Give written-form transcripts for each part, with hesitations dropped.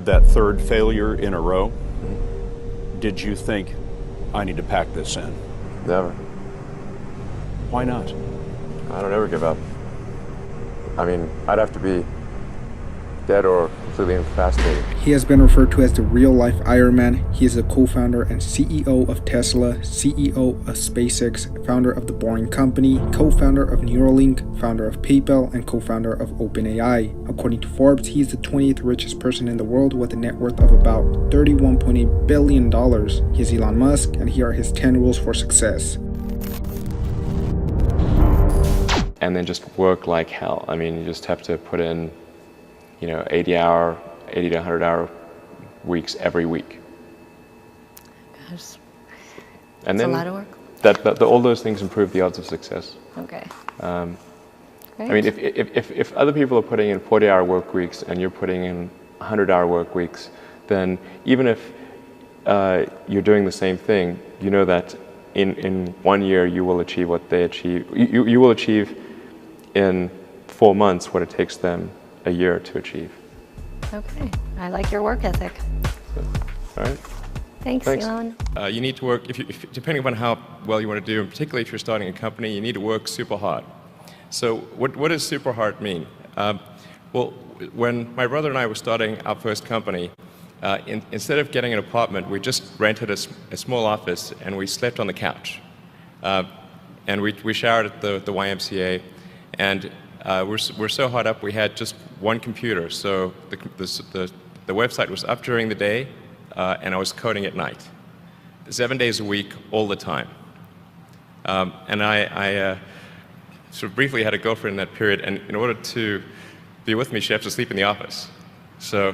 That third failure in a row, did you think, I need to pack this in? Never. Why not? I don't ever give up. I mean, I'd have to be dead or completely incapacitated. He has been referred to as the real-life Iron Man. He is a co-founder and CEO of Tesla, CEO of SpaceX, founder of The Boring Company, co-founder of Neuralink, founder of PayPal, and co-founder of OpenAI. According to Forbes, he is the 20th richest person in the world with a net worth of about $31.8 billion. He is Elon Musk, and here are his 10 rules for success. And then just work like hell. I mean, you just have to put in 80 to 100 hour weeks every week. Gosh, and that's then a lot of work. All those things improve the odds of success. Okay. I mean, if other people are putting in 40-hour work weeks and you're putting in 100-hour work weeks, then even if you're doing the same thing, you know that in 1 year you will achieve what they achieve. You will achieve in 4 months what it takes them a year to achieve. Okay, I like your work ethic. So, all right. Thanks. Elon. You need to work, depending upon how well you want to do, and particularly if you're starting a company, you need to work super hard. So what does super hard mean? Well, when my brother and I were starting our first company, instead of getting an apartment, we just rented a small office and we slept on the couch. And we showered at the YMCA, and we're so hard up we had just one computer. So the website was up during the day, and I was coding at night, 7 days a week, all the time. And I sort of briefly had a girlfriend in that period, and in order to be with me, she had to sleep in the office. So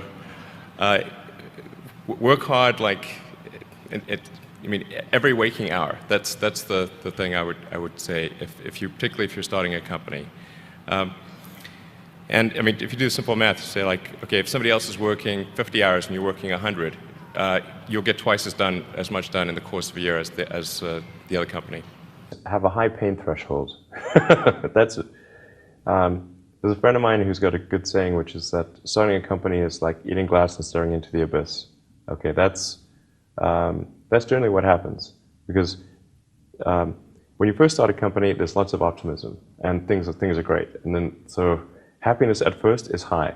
work hard, like I mean, every waking hour. That's the thing I would say, particularly if you're starting a company. And I mean, if you do simple math, say like, okay, if somebody else is working 50 hours and you're working 100, you'll get twice as much done in the course of a year as the other company. Have a high pain threshold. That's there's a friend of mine who's got a good saying, which is that starting a company is like eating glass and staring into the abyss. Okay, that's generally what happens, because when you first start a company, there's lots of optimism and things are great, and then so happiness at first is high.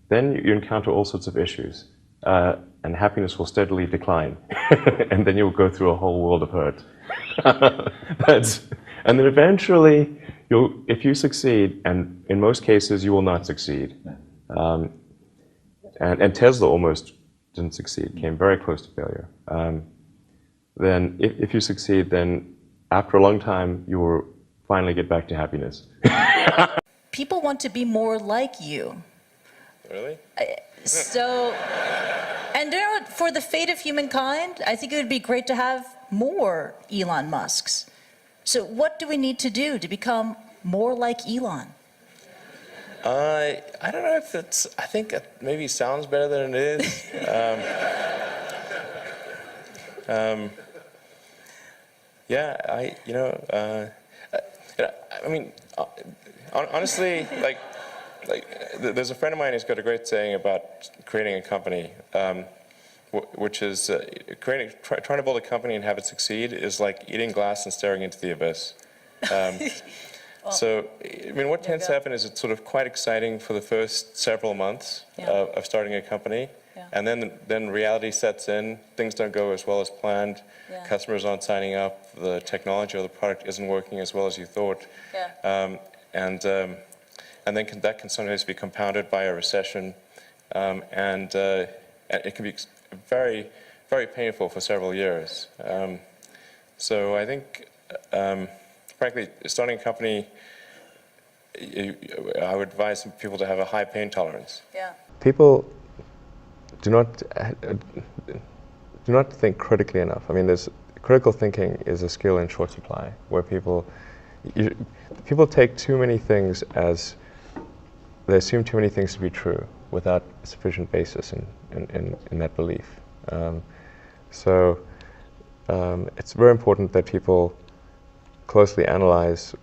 Then you encounter all sorts of issues, and happiness will steadily decline, and then you'll go through a whole world of hurt. And then eventually, if you succeed, and in most cases you will not succeed, and Tesla almost didn't succeed, came very close to failure. Then if you succeed, then after a long time, you will finally get back to happiness. People want to be more like you. Really? And for the fate of humankind, I think it would be great to have more Elon Musks. So what do we need to do to become more like Elon? I don't know if it's, I think it maybe sounds better than it is. Yeah, I mean, honestly, like there's a friend of mine who's got a great saying about creating a company, which is trying to build a company and have it succeed is like eating glass and staring into the abyss. So, I mean, what tends to happen is it's sort of quite exciting for the first several months of starting a company. Yeah. And then reality sets in, things don't go as well as planned, customers aren't signing up, the technology or the product isn't working as well as you thought. Yeah. And then that can sometimes be compounded by a recession, and it can be very, very painful for several years. So I think, frankly, starting a company, I would advise people to have a high pain tolerance. Yeah. People do not think critically enough. I mean, critical thinking is a skill in short supply, where people take too many things they assume too many things to be true without sufficient basis in that belief. So it's very important that people closely analyze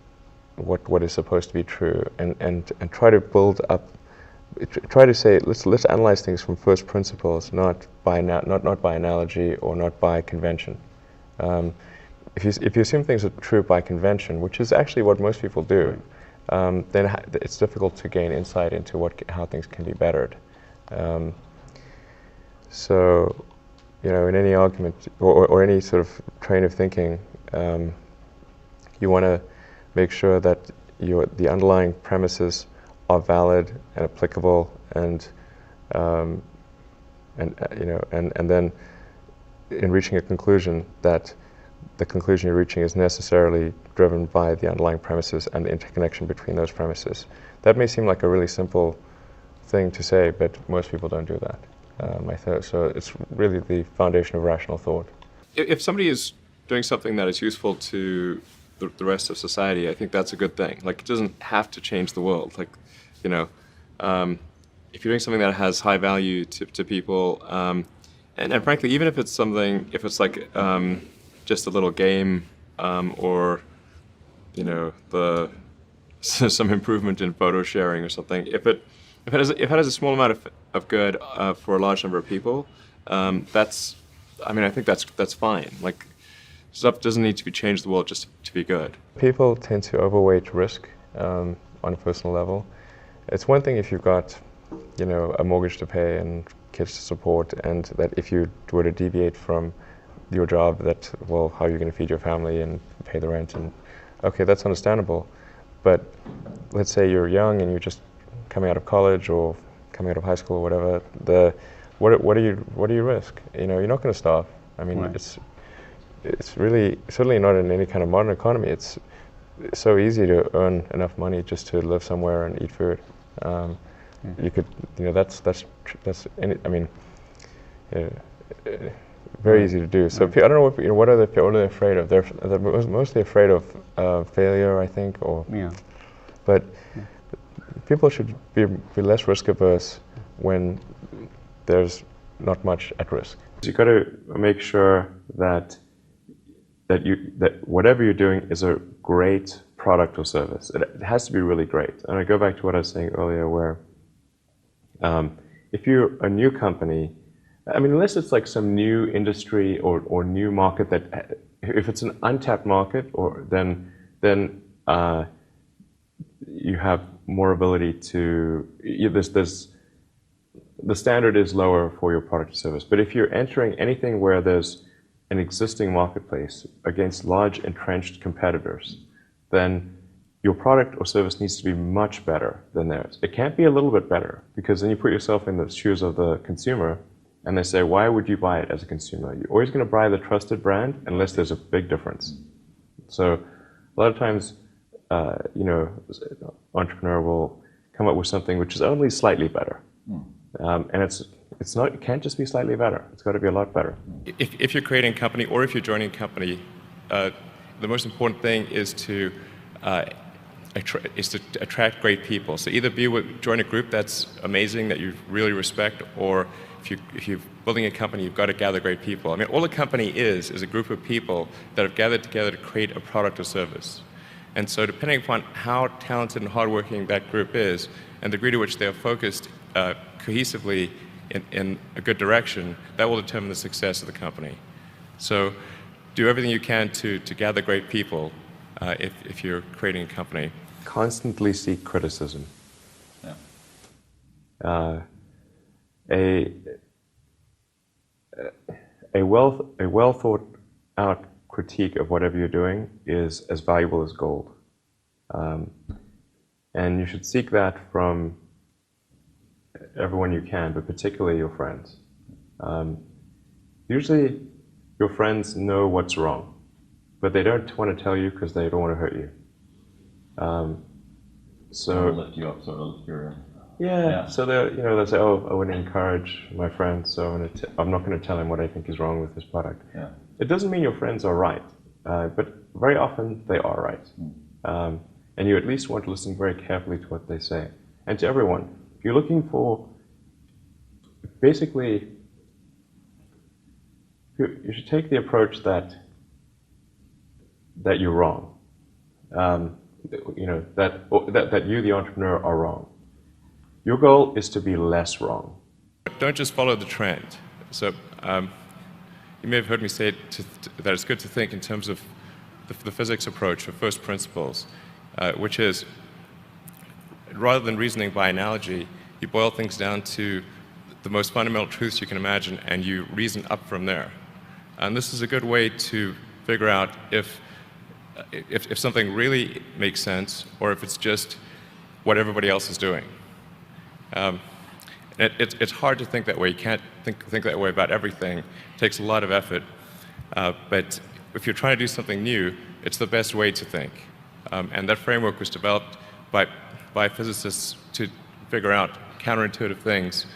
what is supposed to be true and try to build up try to say, let's analyze things from first principles, not by analogy or not by convention. If you assume things are true by convention, which is actually what most people do, then it's difficult to gain insight into how things can be bettered. So, in any argument or any sort of train of thinking, you want to make sure that the underlying premises are valid and applicable, and then in reaching a conclusion, that the conclusion you're reaching is necessarily driven by the underlying premises and the interconnection between those premises. That may seem like a really simple thing to say, but most people don't do that. So it's really the foundation of rational thought. If somebody is doing something that is useful to the rest of society, I think that's a good thing. Like, it doesn't have to change the world. Like, if you're doing something that has high value to people, and frankly, even if it's like just a little game, or some improvement in photo sharing or something, if it has a small amount of good for a large number of people, I think that's fine. Like, stuff doesn't need to change the world just to be good. People tend to overweight risk on a personal level. It's one thing if you've got, a mortgage to pay and kids to support, and that if you were to deviate from your job, how are you going to feed your family and pay the rent? And okay, that's understandable. But let's say you're young and you're just coming out of college or coming out of high school or whatever. What do you risk? You're not going to starve. I mean, right. It's really certainly not in any kind of modern economy. It's so easy to earn enough money just to live somewhere and eat food. You could, very easy to do. So I don't know what are they afraid of? They're mostly afraid of failure, I think, But people should be less risk averse when there's not much at risk. You've got to make sure that whatever you're doing is a great product or service. It has to be really great. And I go back to what I was saying earlier, where if you're a new company, unless it's like some new industry or new market if it's an untapped market, then you have more ability to. The standard is lower for your product or service. But if you're entering anything where there's an existing marketplace against large entrenched competitors, then your product or service needs to be much better than theirs. It can't be a little bit better, because then you put yourself in the shoes of the consumer, and they say, why would you buy it as a consumer? You're always going to buy the trusted brand unless there's a big difference. So a lot of times, entrepreneur will come up with something which is only slightly better. And it can't just be slightly better. It's got to be a lot better. If you're creating a company or if you're joining a company, the most important thing is to attract great people. So either join a group that's amazing, that you really respect, or if you're building a company, you've got to gather great people. All a company is a group of people that have gathered together to create a product or service. And so depending upon how talented and hardworking that group is, and the degree to which they are focused cohesively in a good direction, that will determine the success of the company. So do everything you can to gather great people if you're creating a company. Constantly seek criticism. Yeah. A well thought out critique of whatever you're doing is as valuable as gold. And you should seek that from everyone you can, but particularly your friends. Usually your friends know what's wrong, but they don't want to tell you because they don't want to hurt you. So lift you up, sort of lift your... Yeah. So they'll say, "Oh, I want to encourage my friend, so I'm not going to tell him what I think is wrong with this product." Yeah. It doesn't mean your friends are right, but very often they are right, and you at least want to listen very carefully to what they say. And to everyone, if you're looking for, basically, you should take the approach that you're wrong, that you, the entrepreneur, are wrong. Your goal is to be less wrong. Don't just follow the trend. So you may have heard me say that it's good to think in terms of the physics approach of first principles, which is, rather than reasoning by analogy, you boil things down to the most fundamental truths you can imagine, and you reason up from there. And this is a good way to figure out if something really makes sense, or if it's just what everybody else is doing. It's hard to think that way. You can't think that way about everything. It takes a lot of effort. But if you're trying to do something new, it's the best way to think. And that framework was developed by physicists to figure out counterintuitive things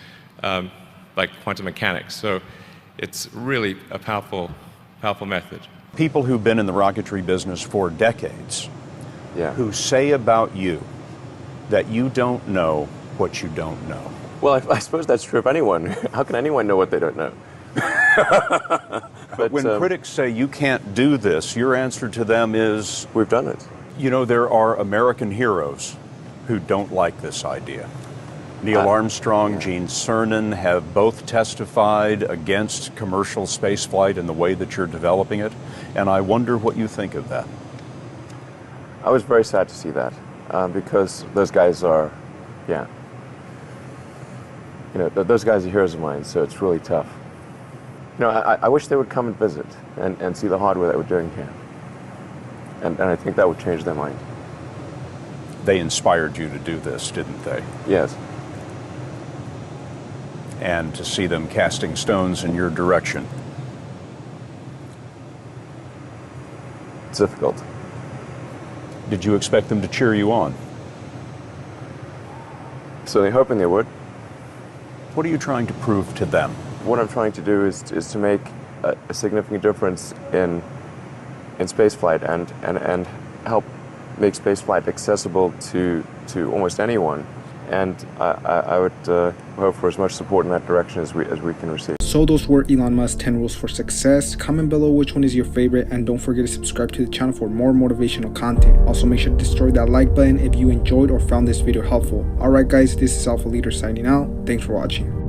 like quantum mechanics. So it's really a powerful method. People who've been in the rocketry business for decades, who say about you that you don't know what you don't know. Well, I suppose that's true of anyone. How can anyone know what they don't know? But when critics say you can't do this, your answer to them is, we've done it. You know, there are American heroes who don't like this idea. Neil Armstrong, Gene Cernan have both testified against commercial spaceflight in the way that you're developing it, and I wonder what you think of that. I was very sad to see that, because those guys are, those guys are heroes of mine, so it's really tough. I wish they would come and visit and see the hardware that we're doing here. And I think that would change their mind. They inspired you to do this, didn't they? Yes. And to see them casting stones in your direction. It's difficult. Did you expect them to cheer you on? So they're hoping they would. What are you trying to prove to them? What I'm trying to do is to make a significant difference in spaceflight and help make spaceflight accessible to almost anyone. And I would hope for as much support in that direction as we can receive. So those were Elon Musk's 10 rules for success. Comment below which one is your favorite, and don't forget to subscribe to the channel for more motivational content. Also make sure to destroy that like button if you enjoyed or found this video helpful. Alright guys, this is Alpha Leader signing out. Thanks for watching.